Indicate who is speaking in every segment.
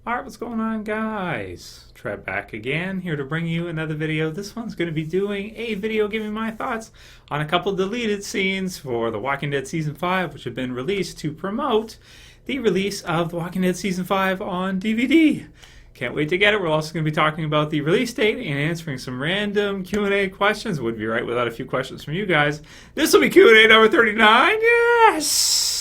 Speaker 1: Alright, what's going on, guys? Trev back again, here to bring you another video. This one's going to be doing a video giving my thoughts on a couple deleted scenes for The Walking Dead Season 5, which have been released to promote the release of The Walking Dead Season 5 on DVD. Can't wait to get it. We're also going to be talking about the release date and answering some random Q&A questions. Would be right without a few questions from you guys. This will be Q&A number 39. Yes!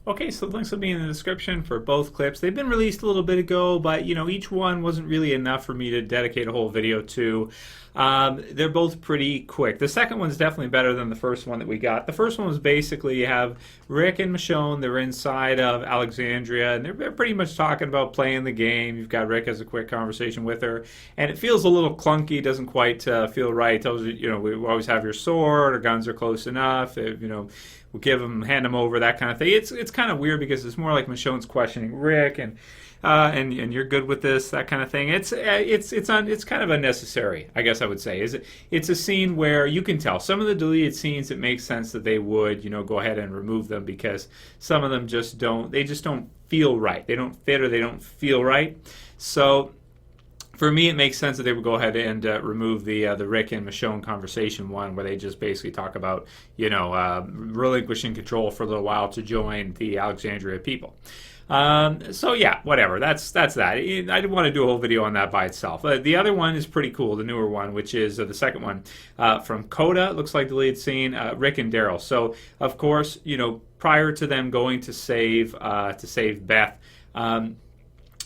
Speaker 1: Okay, so the links will be in the description for both clips. They've been released a little bit ago, but each one wasn't really enough for me to dedicate a whole video to. They're both pretty quick. The second one's definitely better than the first one that we got. The first one was basically you have Rick and Michonne. They're inside of Alexandria, and they're pretty much talking about playing the game. You've got Rick has a quick conversation with her, and it feels a little clunky. Doesn't quite feel right. Tells you, we always have your sword. Our guns are close enough. We'll hand them over, that kind of thing. It's kind of weird because it's more like Michonne's questioning Rick and you're good with this, that kind of thing. It's kind of unnecessary, I guess I would say. It's a scene where you can tell some of the deleted scenes, it makes sense that they would go ahead and remove them because some of them just don't feel right. They don't fit or they don't feel right. So for me, it makes sense that they would go ahead and remove the Rick and Michonne conversation one, where they just basically talk about relinquishing control for a little while to join the Alexandria people. So yeah, whatever. That's that. I didn't want to do a whole video on that by itself. The other one is pretty cool, the newer one, which is the second one from Coda. It looks like the lead scene, Rick and Daryl. So of course, prior to them going to save Beth.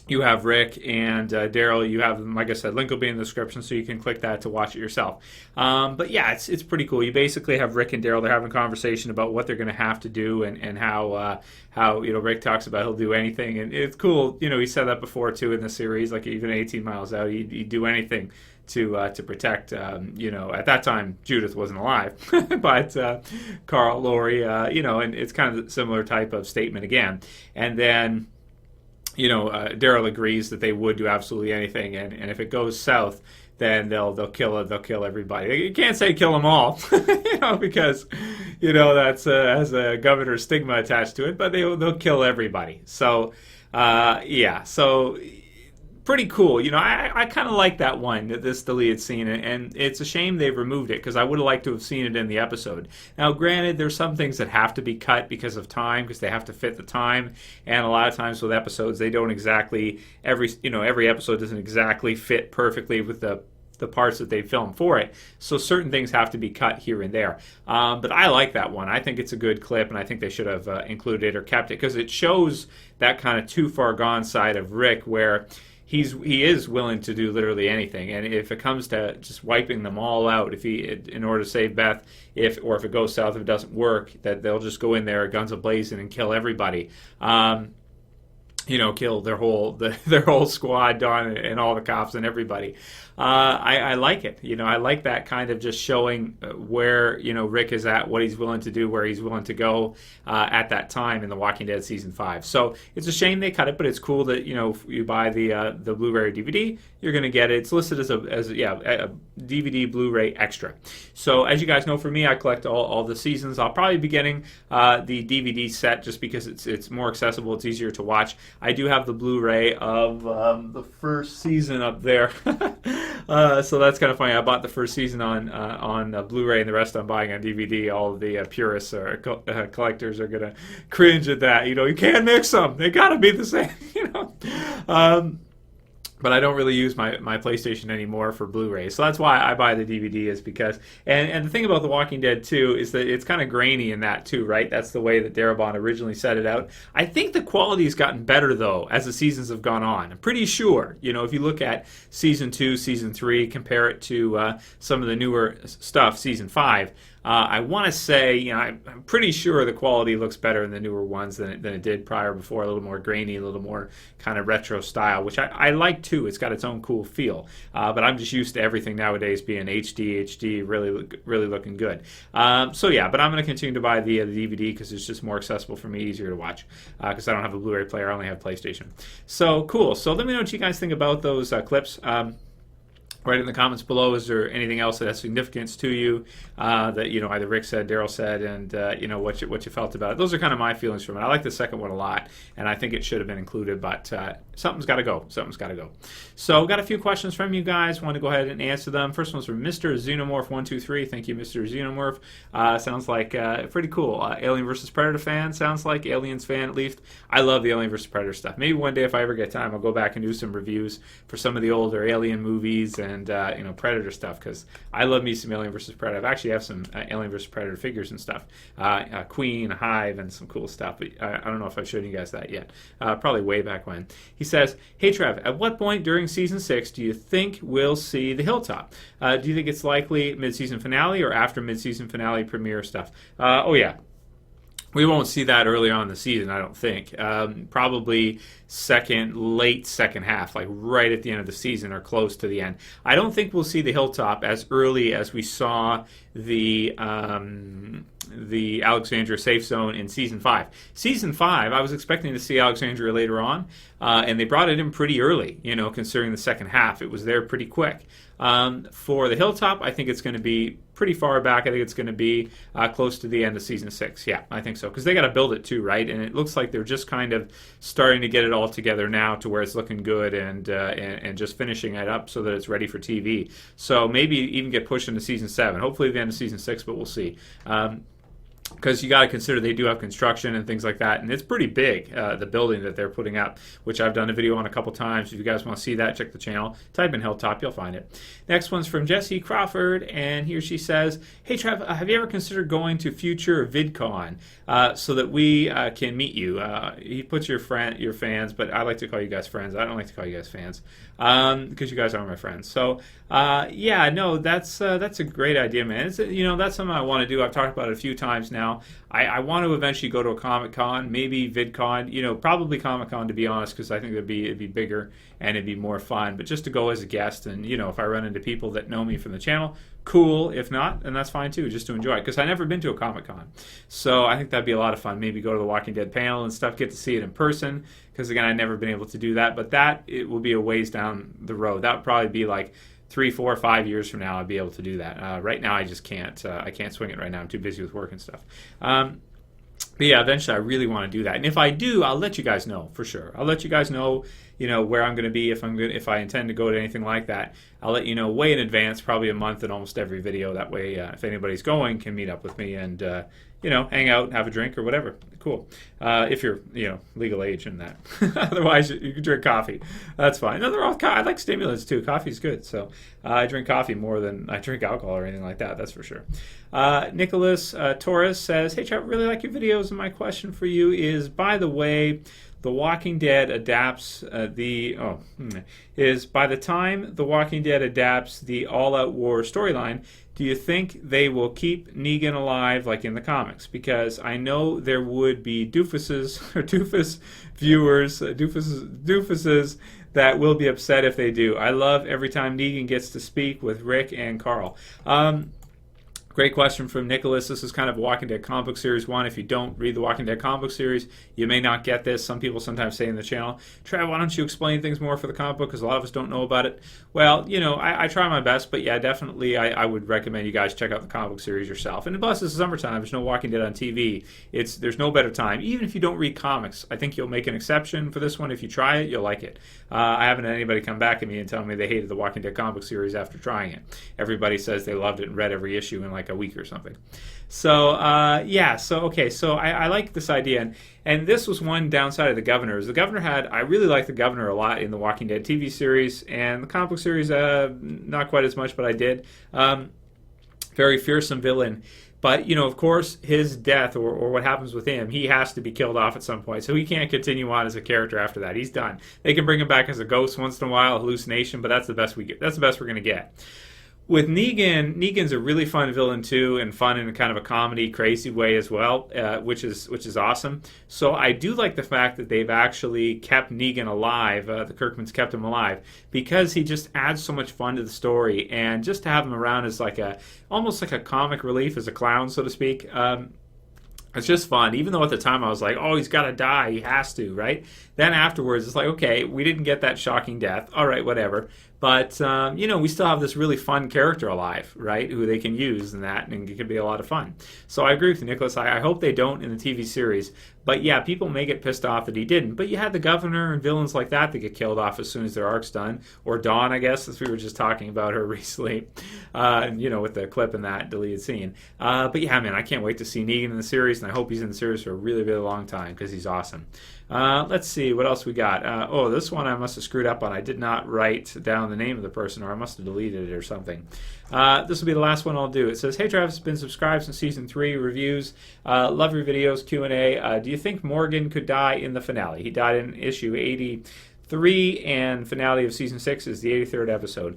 Speaker 1: You have Rick and Daryl. You have them, like I said, link will be in the description, so you can click that to watch it yourself. But yeah, it's pretty cool. You basically have Rick and Daryl. They're having a conversation about what they're going to have to do and how Rick talks about he'll do anything, and it's cool. He said that before too in the series. Like even 18 miles out, he'd do anything to protect. At that time Judith wasn't alive, but Carl, Lori, and it's kind of a similar type of statement again. And then Daryl agrees that they would do absolutely anything, and if it goes south, then they'll kill everybody. You can't say kill them all, because that's has a governor stigma attached to it. But they'll kill everybody. So so pretty cool. I kind of like that one, this deleted scene, and it's a shame they've removed it because I would have liked to have seen it in the episode. Now, granted, there's some things that have to be cut because of time, because they have to fit the time, and a lot of times with episodes, they don't exactly every episode doesn't exactly fit perfectly with the parts that they filmed for it. So certain things have to be cut here and there. But I like that one. I think it's a good clip, and I think they should have included it or kept it because it shows that kind of too far gone side of Rick where he is willing to do literally anything, and if it comes to just wiping them all out, in order to save Beth, if it goes south, if it doesn't work, that they'll just go in there, guns a-blazing, and kill everybody. Kill their whole squad, Don, and all the cops and everybody. I like it. I like that kind of just showing where Rick is at, what he's willing to do, where he's willing to go at that time in The Walking Dead Season 5. So it's a shame they cut it, but it's cool that if you buy the Blu-ray or DVD, you're going to get it. It's listed as a DVD Blu-ray extra. So as you guys know, for me, I collect all the seasons. I'll probably be getting the DVD set just because it's more accessible. It's easier to watch. I do have the Blu-ray of the first season up there. So that's kind of funny. I bought the first season on Blu-ray, and the rest I'm buying on DVD. All of the purists or collectors are going to cringe at that. You can't mix them. They got to be the same. But I don't really use my PlayStation anymore for Blu-ray, so that's why I buy the DVD. Is because and the thing about The Walking Dead too is that it's kind of grainy in that too, right? That's the way that Daryl originally set it out. I think the quality's gotten better though as the seasons have gone on. I'm pretty sure. If you look at Season 2, Season 3, compare it to some of the newer stuff, Season 5. I want to say, I'm pretty sure the quality looks better in the newer ones than it did prior before. A little more grainy, a little more kind of retro style, which I like too. It's got its own cool feel. But I'm just used to everything nowadays being HD, really looking good. So yeah, but I'm going to continue to buy the DVD because it's just more accessible for me, easier to watch. Because I don't have a Blu-ray player, I only have PlayStation. So cool. So let me know what you guys think about those clips. Write in the comments below, is there anything else that has significance to you that, either Rick said, Daryl said, and, what you felt about it. Those are kind of my feelings from it. I like the second one a lot, and I think it should have been included, but something's got to go. Something's got to go. So, got a few questions from you guys. Want to go ahead and answer them. First one's from Mr. Xenomorph123. Thank you, Mr. Xenomorph. Sounds like pretty cool. Alien vs. Predator fan. Sounds like Aliens fan, at least. I love the Alien vs. Predator stuff. Maybe one day, if I ever get time, I'll go back and do some reviews for some of the older Alien movies and Predator stuff, because I love me some Alien vs. Predator. I actually have some Alien vs. Predator figures and stuff, Queen, Hive, and some cool stuff. But I don't know if I've shown you guys that yet. Probably way back when. He says, "Hey Trev, at what point during season 6 do you think we'll see the Hilltop? Do you think it's likely mid-season finale or after mid-season finale premiere stuff?" Oh yeah. We won't see that early on in the season, I don't think. Probably late second half, like right at the end of the season or close to the end. I don't think we'll see the Hilltop as early as we saw the Alexandria Safe Zone in Season 5. Season 5, I was expecting to see Alexandria later on, and they brought it in pretty early, considering the second half. It was there pretty quick. For the Hilltop, I think it's going to be pretty far back. I think it's going to be close to the end of Season 6. Yeah, I think so. Because they got to build it too, right? And it looks like they're just kind of starting to get it all together now to where it's looking good and just finishing it up so that it's ready for TV. So maybe even get pushed into Season 7. Hopefully the end of Season 6, but we'll see. Because you got to consider they do have construction and things like that, and it's pretty big, the building that they're putting up, which I've done a video on a couple times. If you guys want to see that, check the channel. Type in Hilltop, you'll find it. Next one's from Jessie Crawford, and he or she says, "Hey Trev, have you ever considered going to future VidCon so that we can meet you?" He puts your fans, but I like to call you guys friends. I don't like to call you guys fans because you guys are my friends. So yeah, no, that's a great idea, man. It's that's something I want to do. I've talked about it a few times now. I want to eventually go to a Comic-Con, maybe VidCon, probably Comic-Con, to be honest, because I think it'd be bigger and it'd be more fun. But just to go as a guest, and if I run into people that know me from the channel, cool. If not, then that's fine too, just to enjoy it, because I never been to a Comic-Con. So I think that'd be a lot of fun. Maybe go to the Walking Dead panel and stuff, get to see it in person, because again, I've never been able to do that. But it will be a ways down the road. That would probably be like 3, 4, 5 years from now, I'd be able to do that. Right now, I just can't. I can't swing it right now. I'm too busy with work and stuff. But yeah, eventually, I really want to do that. And if I do, I'll let you guys know for sure. I'll let you guys know, where I'm going to be if I intend to go to anything like that. I'll let you know way in advance, probably a month in almost every video. That way, if anybody's going, can meet up with me and hang out, have a drink or whatever. Cool. If you're, legal age and that. Otherwise, you can drink coffee. That's fine. No, they're all I like stimulants too. Coffee's good. So I drink coffee more than I drink alcohol or anything like that. That's for sure. Nicholas Torres says, "Hey, Trev, really like your videos. And my question for you is, by the way, The Walking Dead adapts by the time The Walking Dead adapts the All-Out War storyline, do you think they will keep Negan alive like in the comics? Because I know there would be doofus viewers, doofuses that will be upset if they do. I love every time Negan gets to speak with Rick and Carl." Great question from Nicholas. This is kind of Walking Dead comic book series 1. If you don't read the Walking Dead comic book series, you may not get this. Some people sometimes say in the channel, "Trev, why don't you explain things more for the comic book, because a lot of us don't know about it." Well, I try my best, but yeah, definitely I would recommend you guys check out the comic book series yourself. And plus, it's summertime. There's no Walking Dead on TV. There's no better time. Even if you don't read comics, I think you'll make an exception for this one. If you try it, you'll like it. I haven't had anybody come back at me and tell me they hated the Walking Dead comic book series after trying it. Everybody says they loved it and read every issue in like a week or something. So so I like this idea, and this was one downside of the Governor. Is the Governor I really like the Governor a lot in the Walking Dead TV series, and the comic book series not quite as much, but I did. Very fearsome villain. But, of course, his death or what happens with him, he has to be killed off at some point. So he can't continue on as a character after that. He's done. They can bring him back as a ghost once in a while, a hallucination, but that's the best we get. That's the best we're going to get. With Negan's a really fun villain too, and fun in a kind of a comedy, crazy way as well, which is awesome. So I do like the fact that they've actually kept Negan alive. The Kirkmans kept him alive because he just adds so much fun to the story, and just to have him around as almost like a comic relief, as a clown, so to speak. It's just fun, even though at the time I was like, oh, he's got to die. He has to, right? Then afterwards, it's like, okay, we didn't get that shocking death. All right, whatever. But, we still have this really fun character alive, right, who they can use in that, and it could be a lot of fun. So I agree with you, Nicholas. I hope they don't in the TV series. But, yeah, people may get pissed off that he didn't. But you had the governor and villains like that get killed off as soon as their arc's done. Or Dawn, I guess, as we were just talking about her recently, with the clip in that deleted scene. But, yeah, man, I can't wait to see Negan in the series, and I hope he's in the series for a really, really long time because he's awesome. Let's see what else we got. This one I must have screwed up on. I did not write down the name of the person, or I must have deleted it or something. This will be the last one I'll do. It says, "Hey Travis, been subscribed since season 3 reviews. Love your videos, Q&A. Do you think Morgan could die in the finale? He died in issue 83, and finale of season 6 is the 83rd episode."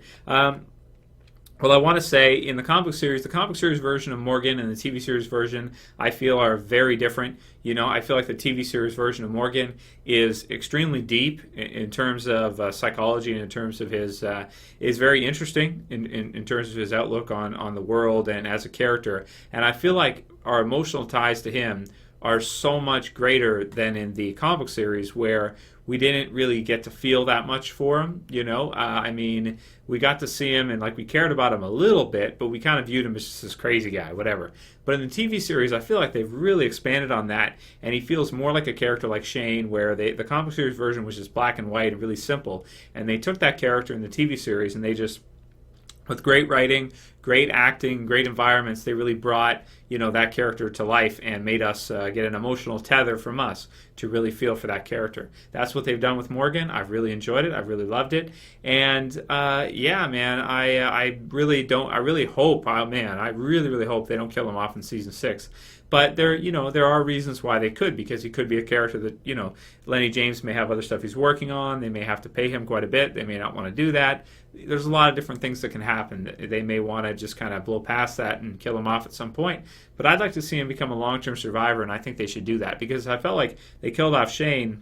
Speaker 1: Well, I want to say in the comic series version of Morgan and the TV series version, I feel are very different. I feel like the TV series version of Morgan is extremely deep in terms of psychology and in terms of his is very interesting in terms of his outlook on the world and as a character. And I feel like our emotional ties to him are so much greater than in the comic series, where we didn't really get to feel that much for him. We got to see him and we cared about him a little bit, but we kind of viewed him as just this crazy guy, whatever. But in the TV series, I feel like they've really expanded on that, and he feels more like a character like Shane, where the comic series version was just black and white and really simple, and they took that character in the TV series and they just, with great writing, great acting, great environments, they really brought that character to life and made us get an emotional tether from us to really feel for that character. That's what they've done with Morgan. I've really enjoyed it. I've really loved it. And man, I really hope they don't kill him off in season 6. But there are reasons why they could, because he could be a character that, Lenny James may have other stuff he's working on. They may have to pay him quite a bit. They may not want to do that. There's a lot of different things that can happen. They may want to just kind of blow past that and kill him off at some point. But I'd like to see him become a long-term survivor, and I think they should do that, because I felt like they killed off Shane,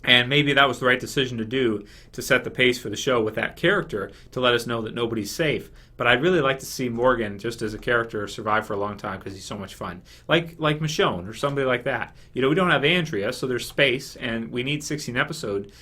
Speaker 1: and maybe that was the right decision to do, to set the pace for the show with that character, to let us know that nobody's safe. But I'd really like to see Morgan, just as a character, survive for a long time, because he's so much fun. Like Michonne or somebody like that. We don't have Andrea, so there's space, and we need 16-episode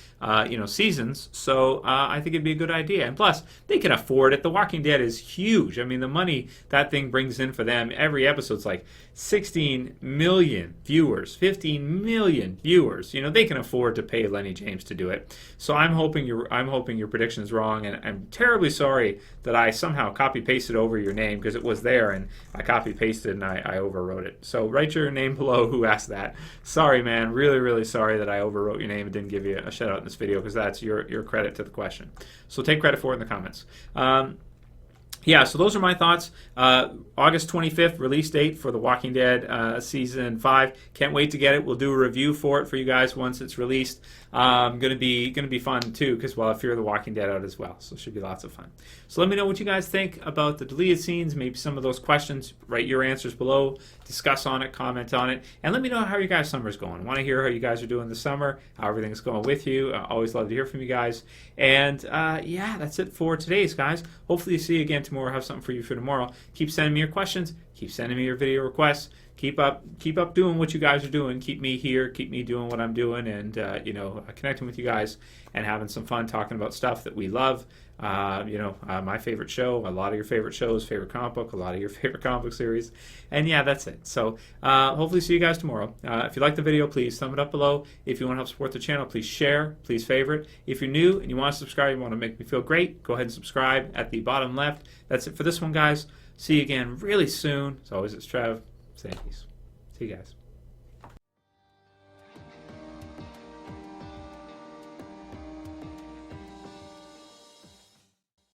Speaker 1: seasons. So I think it'd be a good idea. And plus, they can afford it. The Walking Dead is huge. The money that thing brings in for them, every episode's like 16 million viewers, 15 million viewers. They can afford to pay Lenny James to do it. So I'm hoping your prediction is wrong, and I'm terribly sorry that I somehow copy-pasted over your name, because it was there, and I copy-pasted and I overwrote it. So write your name below who asked that. Sorry, man. Really, really sorry that I overwrote your name and didn't give you a shout-out in this video, because that's your credit to the question. So take credit for it in the comments. So those are my thoughts. August 25th, release date for The Walking Dead Season 5. Can't wait to get it. We'll do a review for it for you guys once it's released. Gonna be fun too, because I Fear the Walking Dead out as well. So it should be lots of fun. So let me know what you guys think about the deleted scenes, maybe some of those questions. Write your answers below, discuss on it, comment on it, and let me know how your guys' summer's going. I want to hear how you guys are doing this summer, how everything's going with you. I always love to hear from you guys. And that's it for today's, guys. Hopefully you see you again tomorrow. Have something for you for tomorrow. Keep sending me your questions. Keep sending me your video requests. Keep up doing what you guys are doing. Keep me here. Keep me doing what I'm doing, and connecting with you guys and having some fun talking about stuff that we love. My favorite show, a lot of your favorite shows, favorite comic book, a lot of your favorite comic book series. And that's it. So hopefully see you guys tomorrow. If you like the video, please thumb it up below. If you want to help support the channel, please share, please favorite. If you're new and you want to subscribe, you want to make me feel great, go ahead and subscribe at the bottom left. That's it for this one, guys. See you again really soon. As always, it's Trev. Saying peace. See you guys.